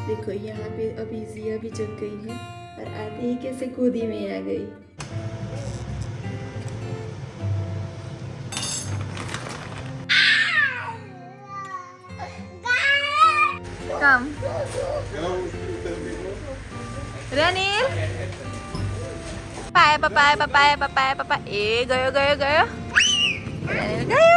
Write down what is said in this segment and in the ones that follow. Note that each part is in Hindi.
देखो यहाँ पे अभी जिया भी जग गई है और आते ही कैसे गोदी में आ गई। कम रनील पाए पाए पाए पाए पाए ए गयो गयो गयो रनील गयो।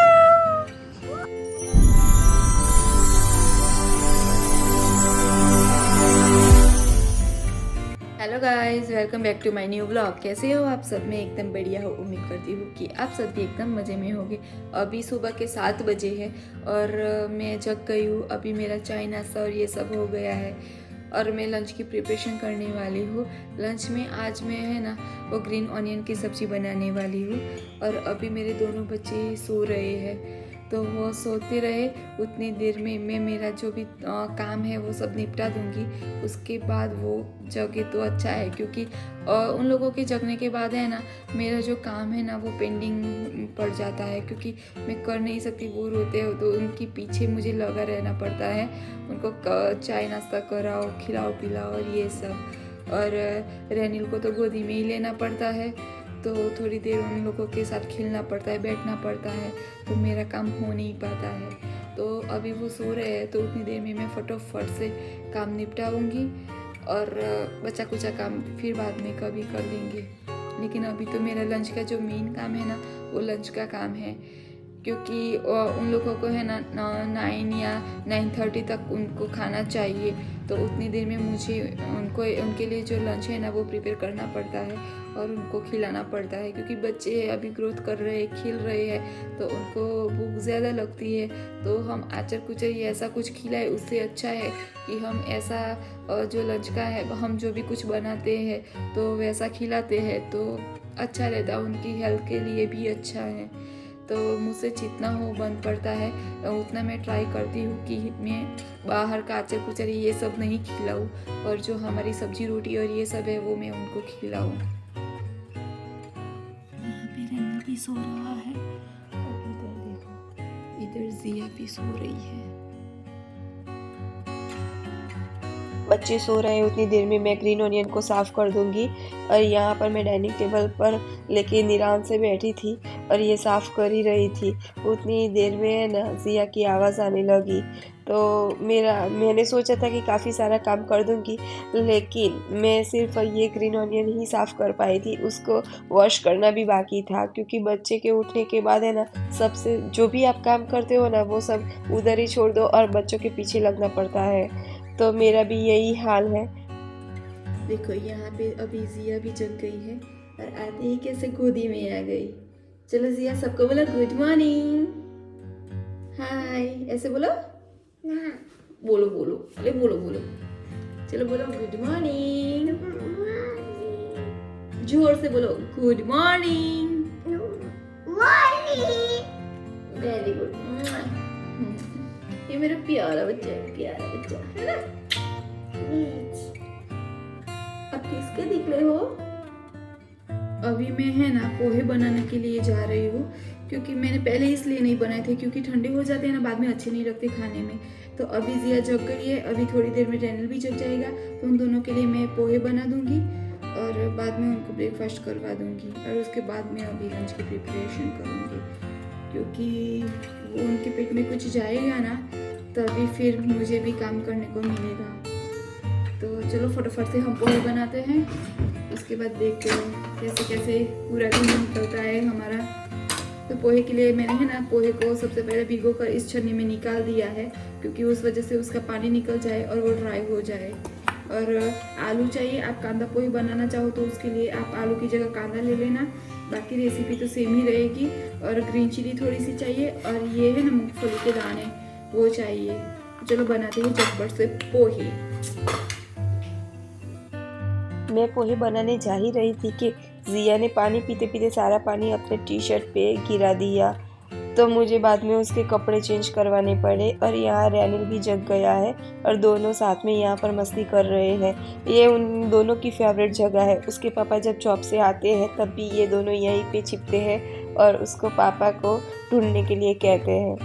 Hello guys, welcome back to my new vlog. कैसे हो आप सब? मैं एकदम बढ़िया हूँ। उम्मीद करती हूँ कि आप सब भी एकदम मज़े में होंगे। अभी सुबह के 7 बजे है और मैं जग गई हूँ। अभी मेरा चाय नाश्ता और ये सब हो गया है और मैं लंच की प्रिपरेशन करने वाली हूँ। लंच में आज मैं है ना वो ग्रीन ऑनियन की सब्ज़ी बनाने वाली हूँ और अभी मेरे दोनों बच्चे सो रहे हैं तो वो सोते रहे। उतनी देर में मैं मेरा जो भी काम है वो सब निपटा दूंगी। उसके बाद वो जगे तो अच्छा है, क्योंकि उन लोगों के जगने के बाद है ना मेरा जो काम है ना वो पेंडिंग पड़ जाता है, क्योंकि मैं कर नहीं सकती। वो रोते हो तो उनके पीछे मुझे लगा रहना पड़ता है। उनको चाय नाश्ता कराओ, खिलाओ पिलाओ और ये सब। और रैनिल को तो गोदी में ही लेना पड़ता है तो थोड़ी देर उन लोगों के साथ खेलना पड़ता है, बैठना पड़ता है, तो मेरा काम हो नहीं पाता है। तो अभी वो सो रहे हैं तो उतनी देर में मैं फटाफट से काम निपटाऊंगी और बचा कुचा काम फिर बाद में कभी कर लेंगे। लेकिन अभी तो मेरा लंच का जो मेन काम है ना वो लंच का काम है, क्योंकि उन लोगों को है ना 9 या 9:30 तक उनको खाना चाहिए। तो उतनी देर में मुझे उनके लिए जो लंच है ना वो प्रिपेयर करना पड़ता है और उनको खिलाना पड़ता है, क्योंकि बच्चे अभी ग्रोथ कर रहे हैं, खेल रहे हैं तो उनको भूख ज़्यादा लगती है। तो हम आचर कुचर या ऐसा कुछ खिलाए उससे अच्छा है कि हम ऐसा जो लंच का है हम जो भी कुछ बनाते हैं तो वैसा खिलाते हैं तो अच्छा रहता है, उनकी हेल्थ के लिए भी अच्छा है। तो मुझसे जितना हो बन पड़ता है उतना मैं ट्राई करती हूँ कि मैं बाहर का आचर कुचर ये सब नहीं खिलाऊँ और जो हमारी सब्जी रोटी और ये सब है वो मैं उनको खिलाऊँ। यहाँ पे रैनिल भी सो रहा है और इधर देखो, इधर जिया भी सो रही है। बच्चे सो रहे हैं उतनी देर में मैं ग्रीन ऑनियन को साफ़ कर दूंगी। और यहाँ पर मैं डाइनिंग टेबल पर लेके निरान से बैठी थी और ये साफ़ कर ही रही थी। उतनी देर में ना जिया की आवाज़ आने लगी तो मैंने सोचा था कि काफ़ी सारा काम कर दूंगी, लेकिन मैं सिर्फ ये ग्रीन ऑनियन ही साफ़ कर पाई थी। उसको वॉश करना भी बाकी था, क्योंकि बच्चे के उठने के बाद है ना सबसे जो भी आप काम करते हो ना वो सब उधर ही छोड़ दो और बच्चों के पीछे लगना पड़ता है। तो मेरा भी यही हाल है। देखो यहाँ पे अभी जिया भी जग गई है और आते ही कैसे गोदी में आ गई। चलो जिया, सबको बोलो गुड मॉर्निंग, हाय, ऐसे बोलो ना, बोलो बोलो, अरे बोलो बोलो, चलो बोलो गुड मॉर्निंग, जोर से बोलो गुड मॉर्निंग। Very good. ये मेरा प्यारा बच्चा है, प्यारा बच्चा है ना। अब किसके निकले हो? अभी मैं है ना पोहे बनाने के लिए जा रही हूँ, क्योंकि मैंने पहले इसलिए नहीं बनाए थे क्योंकि ठंडे हो जाते हैं ना, बाद में अच्छे नहीं लगते खाने में। तो अभी जिया जग गई है, अभी थोड़ी देर में रैनिल भी जग जाएगा तो उन दोनों के लिए मैं पोहे बना दूंगी और बाद में उनको ब्रेकफास्ट करवा दूंगी और उसके बाद में अभी लंच की प्रिपरेशन करूँगी, क्योंकि वो उनके पेट में कुछ जाएगा ना तभी फिर मुझे भी काम करने को मिलेगा। तो चलो फटाफट से हम पोहे बनाते हैं, उसके बाद देखते हैं कैसे कैसे पूरा दिन निकलता है हमारा। तो पोहे के लिए मैंने है ना पोहे को सबसे पहले भिगो कर इस छन्नी में निकाल दिया है, क्योंकि उस वजह से उसका पानी निकल जाए और वो ड्राई हो जाए। और आलू चाहिए, आप कांदा पोहे बनाना चाहो तो उसके लिए आप आलू की जगह कांदा ले लेना, बाकी रेसिपी तो सेम ही रहेगी। और ग्रीन चिली थोड़ी सी चाहिए और ये है ना मूंगफली के दाने वो चाहिए। चलो बनाते हैं झटपट से पोहे। मैं पोहे बनाने जा ही रही थी कि जिया ने पानी पीते पीते सारा पानी अपने टी शर्ट पे गिरा दिया, तो मुझे बाद में उसके कपड़े चेंज करवाने पड़े। और यहाँ रैनिल भी जग गया है और दोनों साथ में यहाँ पर मस्ती कर रहे हैं। ये उन दोनों की फेवरेट जगह है। उसके पापा जब जॉब से आते हैं तब भी ये दोनों यहीं पे छिपते हैं और उसको पापा को ढूंढने के लिए कहते हैं।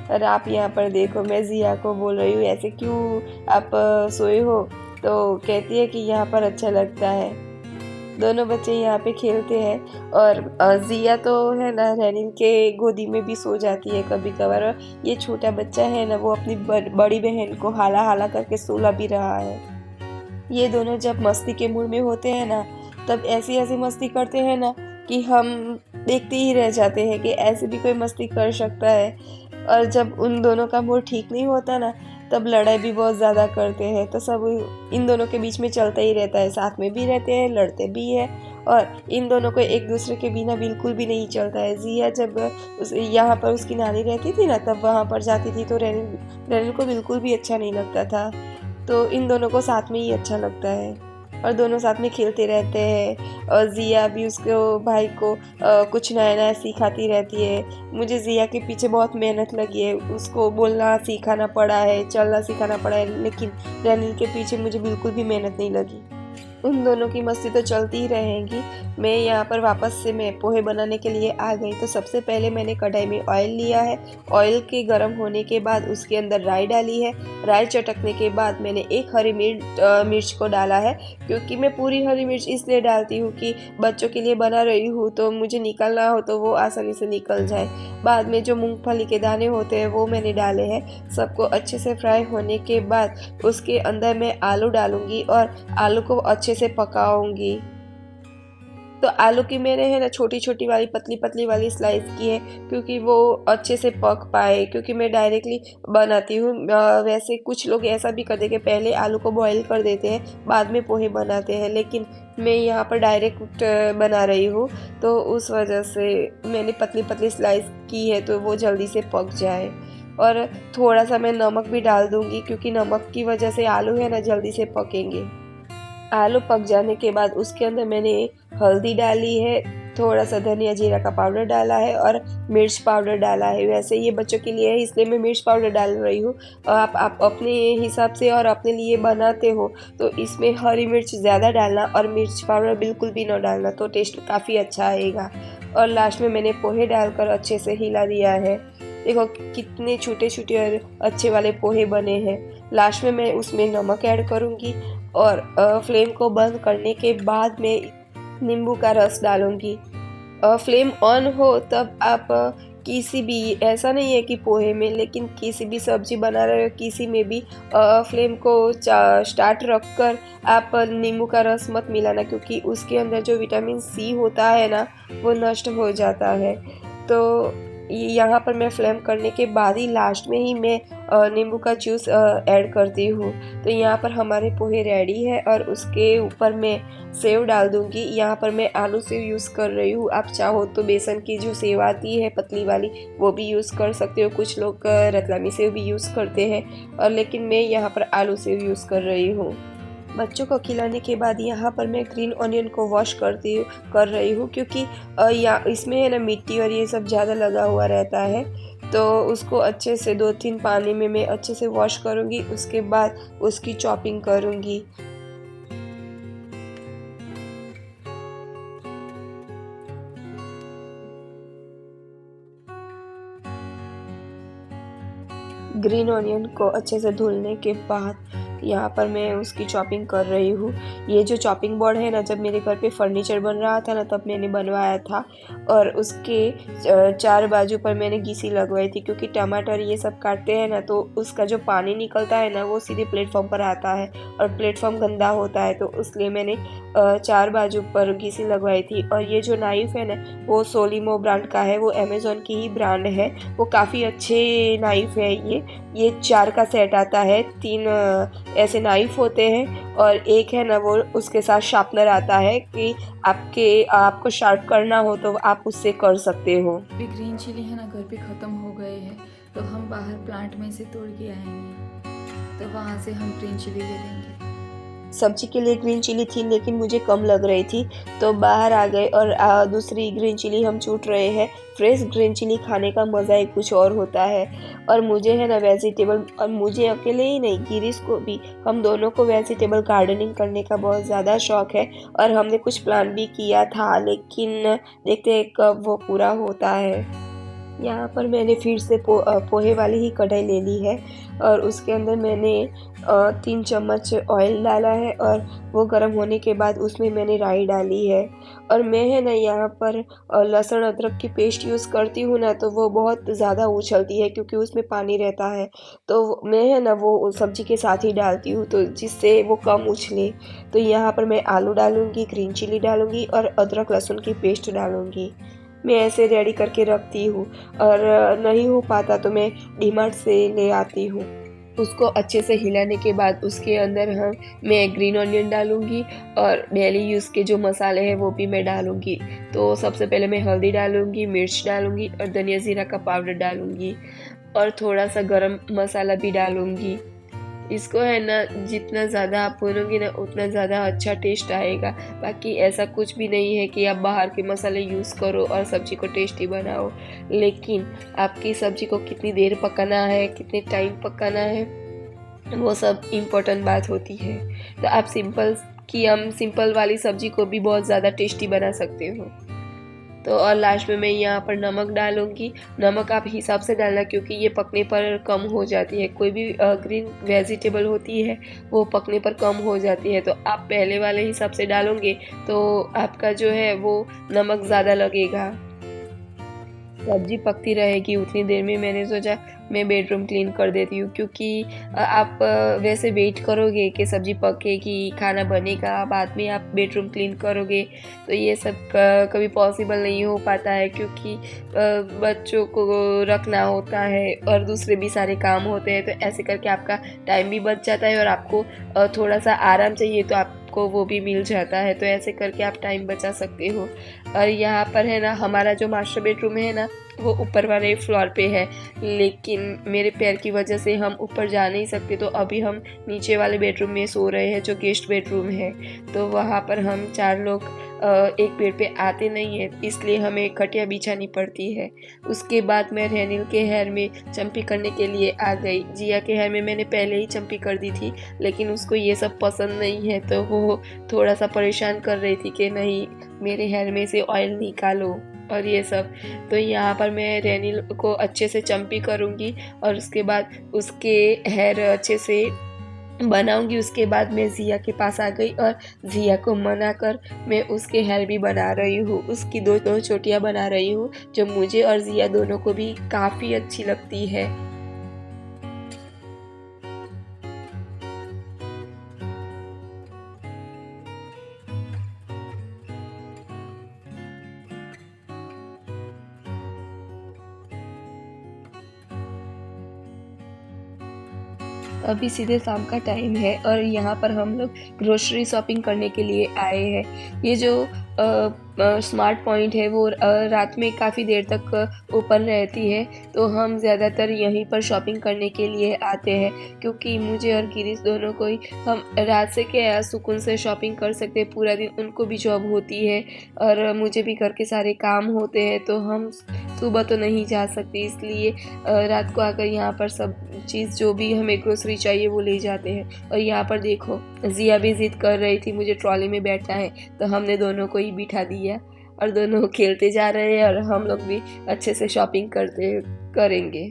और आप यहाँ पर देखो, मैं जिया को बोल रही हूँ ऐसे क्यों आप सोए हो, तो कहती है कि यहाँ पर अच्छा लगता है। दोनों बच्चे यहाँ पे खेलते हैं और जिया तो है ना रैनिल के गोदी में भी सो जाती है कभी कभार। और ये छोटा बच्चा है ना, वो अपनी बड़ी बहन को हाला हाला करके सुला भी रहा है। ये दोनों जब मस्ती के मूड में होते हैं ना, तब ऐसी ऐसी मस्ती करते हैं ना कि हम देखते ही रह जाते हैं कि ऐसे भी कोई मस्ती कर सकता है। और जब उन दोनों का मूड ठीक नहीं होता ना, तब लड़ाई भी बहुत ज़्यादा करते हैं। तो सब इन दोनों के बीच में चलता ही रहता है, साथ में भी रहते हैं, लड़ते भी हैं। और इन दोनों को एक दूसरे के बिना बिल्कुल भी नहीं चलता है। जिया जब यहाँ पर उसकी नानी रहती थी ना, तब वहाँ पर जाती थी तो रैनिल को बिल्कुल भी अच्छा नहीं लगता था। तो इन दोनों को साथ में ही अच्छा लगता है और दोनों साथ में खेलते रहते हैं। और जिया भी उसको भाई को कुछ नया नया सिखाती रहती है। मुझे जिया के पीछे बहुत मेहनत लगी है, उसको बोलना सिखाना पड़ा है, चलना सिखाना पड़ा है, लेकिन रैनिल के पीछे मुझे बिल्कुल भी मेहनत नहीं लगी। उन दोनों की मस्ती तो चलती ही रहेगी। मैं यहाँ पर वापस से मैं पोहे बनाने के लिए आ गई। तो सबसे पहले मैंने कढ़ाई में ऑयल लिया है। ऑयल के गर्म होने के बाद उसके अंदर राई डाली है। राई चटकने के बाद मैंने एक हरी मिर्च को डाला है, क्योंकि मैं पूरी हरी मिर्च इसलिए डालती हूँ कि बच्चों के लिए बना रही हूँ तो मुझे निकालना हो तो वो आसानी से निकल जाए। बाद में जो मूंगफली के दाने होते हैं वो मैंने डाले हैं। सबको अच्छे से फ्राई होने के बाद उसके अंदर मैं आलू डालूंगी और आलू को अच्छे से पकाऊंगी। तो आलू की मैंने है ना छोटी छोटी वाली पतली पतली वाली स्लाइस की है, क्योंकि वो अच्छे से पक पाए, क्योंकि मैं डायरेक्टली बनाती हूँ। वैसे कुछ लोग ऐसा भी कर देते, पहले आलू को बॉईल कर देते हैं बाद में पोहे बनाते हैं, लेकिन मैं यहाँ पर डायरेक्ट बना रही हूँ, तो उस वजह से मैंने पतली पतली स्लाइस की है तो वो जल्दी से पक जाए। और थोड़ा सा मैं नमक भी डाल दूँगी, क्योंकि नमक की वजह से आलू है ना जल्दी से पकेंगे। आलू पक जाने के बाद उसके अंदर मैंने हल्दी डाली है, थोड़ा सा धनिया जीरा का पाउडर डाला है और मिर्च पाउडर डाला है। वैसे ये बच्चों के लिए है इसलिए मैं मिर्च पाउडर डाल रही हूँ। आप अपने हिसाब से और अपने लिए बनाते हो तो इसमें हरी मिर्च ज़्यादा डालना और मिर्च पाउडर बिल्कुल भी ना डालना, तो टेस्ट काफ़ी अच्छा आएगा। और लास्ट में मैंने पोहे डालकर अच्छे से हिला दिया है। देखो कितने छोटे छोटे और अच्छे वाले पोहे बने हैं। लास्ट में मैं उसमें नमक ऐड करूँगी और फ्लेम को बंद करने के बाद मैं नींबू का रस डालूंगी। फ्लेम ऑन हो तब आप किसी भी, ऐसा नहीं है कि पोहे में, लेकिन किसी भी सब्जी बना रहे हो किसी में भी फ्लेम को स्टार्ट रखकर आप नींबू का रस मत मिलाना, क्योंकि उसके अंदर जो विटामिन सी होता है ना वो नष्ट हो जाता है। तो यहाँ पर मैं फ्लेम करने के बाद ही लास्ट में ही मैं नींबू का जूस ऐड करती हूँ। तो यहाँ पर हमारे पोहे रेडी है और उसके ऊपर मैं सेव डाल दूँगी। यहाँ पर मैं आलू सेव यूज़ कर रही हूँ, आप चाहो तो बेसन की जो सेव आती है पतली वाली वो भी यूज़ कर सकते हो। कुछ लोग रतलामी सेव भी यूज़ करते हैं, और लेकिन मैं यहाँ पर आलू सेव यूज़ कर रही हूँ। बच्चों को खिलाने के बाद यहाँ पर मैं ग्रीन ऑनियन को वॉश कर रही हूँ, क्योंकि इसमें है ना मिट्टी और ये सब ज़्यादा लगा हुआ रहता है। तो उसको अच्छे से 2-3 पानी में मैं अच्छे से वॉश करूँगी, उसके बाद उसकी चॉपिंग करूँगी। ग्रीन ऑनियन को अच्छे से धुलने के बाद यहाँ पर मैं उसकी चॉपिंग कर रही हूँ। ये जो चॉपिंग बोर्ड है ना, जब मेरे घर पे फर्नीचर बन रहा था ना तब मैंने बनवाया था, और उसके 4 बाजू पर मैंने घिसी लगवाई थी, क्योंकि टमाटर ये सब काटते हैं ना तो उसका जो पानी निकलता है ना वो सीधे प्लेटफॉर्म पर आता है और प्लेटफॉर्म गंदा होता है, तो इसलिए मैंने 4 बाजू पर घिसी लगवाई थी। और ये जो नाइफ़ है ना वो सोलिमो ब्रांड का है, वो अमेज़ॉन की ही ब्रांड है, वो काफ़ी अच्छे नाइफ़ है। ये 4 का सेट आता है, 3 ऐसे नाइफ होते हैं और एक है ना वो उसके साथ शार्पनर आता है कि आपको शार्प करना हो तो आप उससे कर सकते हो। अभी ग्रीन चिली है ना घर पे ख़त्म हो गए हैं, तो हम बाहर प्लांट में से तोड़ के आएंगे, तो वहाँ से हम ग्रीन चिली ले लेंगे। सब्जी के लिए ग्रीन चिली थी लेकिन मुझे कम लग रही थी, तो बाहर आ गए और दूसरी ग्रीन चिली हम चूट रहे हैं। फ्रेश ग्रीन चिली खाने का मज़ा ही कुछ और होता है। और मुझे है ना वेजिटेबल, और मुझे अकेले ही नहीं गिरीश को भी, हम दोनों को वेजिटेबल गार्डनिंग करने का बहुत ज़्यादा शौक़ है, और हमने कुछ प्लान भी किया था, लेकिन देखते हैं कब वो पूरा होता है। यहाँ पर मैंने फिर से पोहे वाली ही कढ़ाई ले ली है और उसके अंदर मैंने 3 चम्मच ऑयल डाला है और वो गर्म होने के बाद उसमें मैंने राई डाली है। और मैं है ना यहाँ पर लहसुन अदरक की पेस्ट यूज़ करती हूँ ना, तो वो बहुत ज़्यादा उछलती है क्योंकि उसमें पानी रहता है। तो मैं है ना वो सब्ज़ी के साथ ही डालती हूँ, तो जिससे वो कम उछले। तो यहाँ पर मैं आलू डालूँगी, ग्रीन चिली डालूँगी और अदरक लहसुन की पेस्ट डालूँगी। मैं ऐसे रेडी करके रखती हूँ और नहीं हो पाता तो मैं डीमार्ट से ले आती हूँ। उसको अच्छे से हिलाने के बाद उसके अंदर मैं ग्रीन ऑनियन डालूँगी और डेली यूज़ के जो मसाले हैं वो भी मैं डालूँगी। तो सबसे पहले मैं हल्दी डालूँगी, मिर्च डालूँगी और धनिया ज़ीरा का पाउडर डालूँगी और थोड़ा-सा गरम मसाला भी डालूँगी। इसको है ना जितना ज़्यादा आप भूनोगे ना उतना ज़्यादा अच्छा टेस्ट आएगा। बाकी ऐसा कुछ भी नहीं है कि आप बाहर के मसाले यूज़ करो और सब्ज़ी को टेस्टी बनाओ, लेकिन आपकी सब्ज़ी को कितनी देर पकाना है, कितने टाइम पकाना है, वो सब इम्पोर्टेंट बात होती है। तो आप सिंपल वाली सब्ज़ी को भी बहुत ज़्यादा टेस्टी बना सकते हो। तो और लास्ट में मैं यहाँ पर नमक डालूँगी। नमक आप हिसाब से डालना क्योंकि ये पकने पर कम हो जाती है। कोई भी ग्रीन वेजिटेबल होती है वो पकने पर कम हो जाती है, तो आप पहले वाले हिसाब से डालोगे तो आपका जो है वो नमक ज़्यादा लगेगा। सब्जी पकती रहेगी उतनी देर में मैंने सोचा मैं बेडरूम क्लीन कर देती हूँ, क्योंकि आप वैसे वेट करोगे कि सब्जी पकेगी, खाना बनेगा, बाद में आप बेडरूम क्लीन करोगे तो ये सब कभी पॉसिबल नहीं हो पाता है, क्योंकि बच्चों को रखना होता है और दूसरे भी सारे काम होते हैं। तो ऐसे करके आपका टाइम भी बच जाता है और आपको थोड़ा सा आराम चाहिए तो आपको वो भी मिल जाता है। तो ऐसे करके आप टाइम बचा सकते हो। और यहाँ पर है ना हमारा जो मास्टर बेडरूम है ना वो ऊपर वाले फ्लोर पे है, लेकिन मेरे पैर की वजह से हम ऊपर जा नहीं सकते, तो अभी हम नीचे वाले बेडरूम में सो रहे हैं जो गेस्ट बेडरूम है। तो वहाँ पर हम 4 लोग एक बेड पे आते नहीं है, इसलिए हमें खटिया बिछानी पड़ती है। उसके बाद मैं रेनिल के हेयर में चंपी करने के लिए आ गई। जिया के हेयर में मैंने पहले ही चंपी कर दी थी, लेकिन उसको ये सब पसंद नहीं है, तो वो थोड़ा सा परेशान कर रही थी कि नहीं मेरे हेयर में से ऑयल निकालो और ये सब। तो यहाँ पर मैं रेनिल को अच्छे से चंपी करूँगी और उसके बाद उसके हेयर अच्छे से बनाऊंगी। उसके बाद मैं जिया के पास आ गई और जिया को मना कर मैं उसके हेयर भी बना रही हूँ। उसकी दो चोटियाँ बना रही हूँ जो मुझे और जिया दोनों को भी काफ़ी अच्छी लगती है। अभी सीधे शाम का टाइम है और यहाँ पर हम लोग ग्रोसरी शॉपिंग करने के लिए आए हैं। ये जो स्मार्ट पॉइंट है वो रात में काफ़ी देर तक ओपन रहती है, तो हम ज़्यादातर यहीं पर शॉपिंग करने के लिए आते हैं, क्योंकि मुझे और गिरीश दोनों को ही हम रात से क्या सुकून से शॉपिंग कर सकते हैं। पूरा दिन उनको भी जॉब होती है और मुझे भी घर के सारे काम होते हैं, तो हम सुबह तो नहीं जा सकते, इसलिए रात को आकर यहाँ पर सब चीज़ जो भी हमें ग्रोसरी चाहिए वो ले जाते हैं। और यहाँ पर देखो जिया भी ज़िद कर रही थी मुझे ट्रॉली में बैठना है, तो हमने दोनों को ही बिठा दिया और दोनों खेलते जा रहे हैं और हम लोग भी अच्छे से शॉपिंग करेंगे।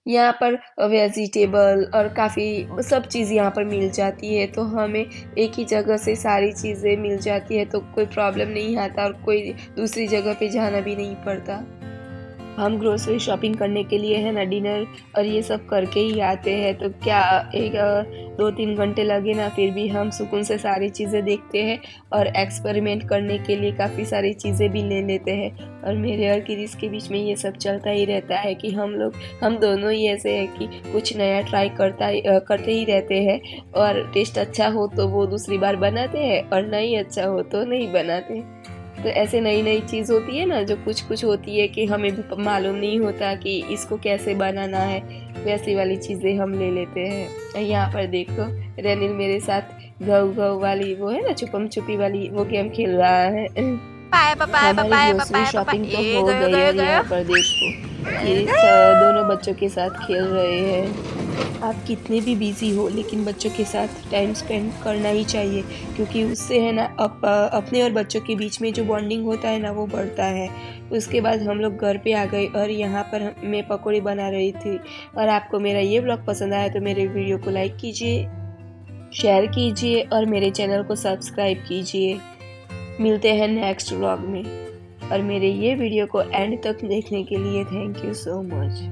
यहाँ पर वेजिटेबल और काफ़ी सब चीज़ यहाँ पर मिल जाती है, तो हमें एक ही जगह से सारी चीज़ें मिल जाती है, तो कोई प्रॉब्लम नहीं आता और कोई दूसरी जगह पे जाना भी नहीं पड़ता। हम ग्रोसरी शॉपिंग करने के लिए है ना डिनर और ये सब करके ही आते हैं, तो क्या 2-3 घंटे लगे ना, फिर भी हम सुकून से सारी चीज़ें देखते हैं और एक्सपेरिमेंट करने के लिए काफ़ी सारी चीज़ें भी ले लेते हैं। और मेरे और गिरीश के बीच में ये सब चलता ही रहता है कि हम दोनों ही ऐसे हैं कि कुछ नया ट्राई करते ही रहते हैं, और टेस्ट अच्छा हो तो वो दूसरी बार बनाते हैं और नहीं अच्छा हो तो नहीं बनाते। तो ऐसे नई चीज़ होती है ना जो कुछ होती है कि हमें भी मालूम नहीं होता कि इसको कैसे बनाना है, वैसी वाली चीज़ें हम ले लेते हैं। यहाँ पर देखो रेनिल मेरे साथ घव वाली वो है ना छुपम छुपी वाली वो गेम खेल रहा है। हमारी ग्रोसरी शॉपिंग तो हो गई और यहाँ पर देखो ये दोनों बच्चों के साथ खेल रहे हैं। आप कितने भी बिज़ी हो लेकिन बच्चों के साथ टाइम स्पेंड करना ही चाहिए, क्योंकि उससे है ना अपने और बच्चों के बीच में जो बॉन्डिंग होता है ना वो बढ़ता है। उसके बाद हम लोग घर पे आ गए और यहाँ पर मैं पकौड़ी बना रही थी। और आपको मेरा ये व्लॉग पसंद आया तो मेरे वीडियो को लाइक कीजिए, शेयर कीजिए और मेरे चैनल को सब्सक्राइब कीजिए। मिलते हैं नेक्स्ट व्लॉग में। और मेरे ये वीडियो को एंड तक देखने के लिए थैंक यू सो मच।